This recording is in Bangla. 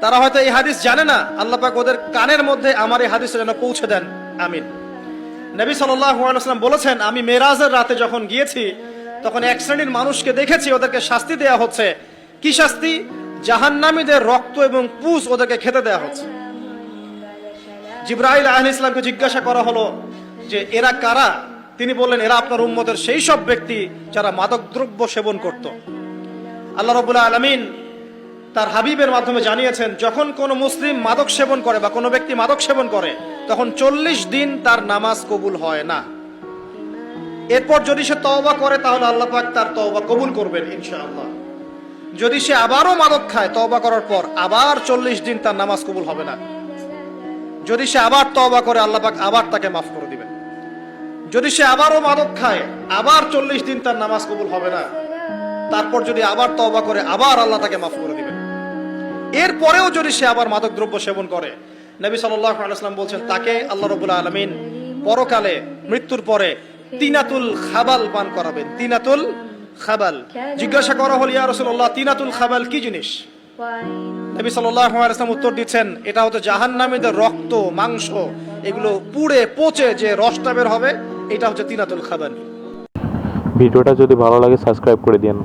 তারা হয়তো এই হাদিস জানে না, আল্লাহ পাক ওদের কানের মধ্যে আমার এই হাদিসটা যেন পৌঁছে দেন, আমিন। নবী সাল্লাল্লাহু আলাইহি ওয়াসাল্লাম বলেছেন, আমি মেরাজের রাতে যখন গিয়েছি তখন এক শ্রেণীর মানুষকে দেখেছি, ওদেরকে শাস্তি দেয়া হচ্ছে। কি শাস্তি? জাহান্নামীদের রক্ত এবং পুষ ওদেরকে খেতে দেয়া হচ্ছে। জিবরাইল আলাইহিস সালামকে জিজ্ঞাসা করা হলো যে এরা কারা? তিনি বললেন, এরা আপনার উম্মতের সেই সব ব্যক্তি যারা মাদকদ্রব্য সেবন করত। আল্লাহ রাব্বুল আলামিন তার হাবিবের মাধ্যমে জানিয়েছেন, যখন কোনো মুসলিম মাদক সেবন করে বা কোনো ব্যক্তি মাদক সেবন করে তখন 40 দিন তার নামাজ কবুল হয় না। এরপর যদি সে তওবা করে তাহলে আল্লাহ পাক তার তওবা কবুল করবেন ইনশাআল্লাহ। যদি সে আবারও মাদক খায় তওবা করার পর, আবার 40 দিন তার নামাজ কবুল হবে না। যদি সে আবার তওবা করে আল্লাহ পাক আবার তাকে মাফ করে দিবেন। যদি সে আবারও মাদক খায় আবার 40 দিন তার নামাজ কবুল হবে না। তারপর যদি আবার তওবা করে আবার আল্লাহ তাকে মাফ করে দিবেন। এরপরেও যদি সে আবার মাদক দ্রব্য সেবন করে, নবী সাল্লাল্লাহু আলাইহি ওয়াসাল্লাম বলছেন তাকে আল্লাহ রাব্বুল আলামিন পরকালে মৃত্যুর পরে তিনাতুল খাবাল পান করাবেন। তিনাতুল খাবাল। জিজ্ঞাসা করা হলো, ইয়া রাসূলুল্লাহ, তিনাতুল খাবাল কি জিনিস? নবী সাল্লাল্লাহু আলাইহি ওয়াসাল্লাম উত্তর দিচ্ছেন, এটা হচ্ছে জাহান্নামীদের রক্ত, মাংস, এগুলো পুড়ে পচে যে রসটা বের হবে, এটা হচ্ছে তিনাতুল খাবাল। ভিডিওটা যদি ভালো লাগে সাবস্ক্রাইব করে দিন।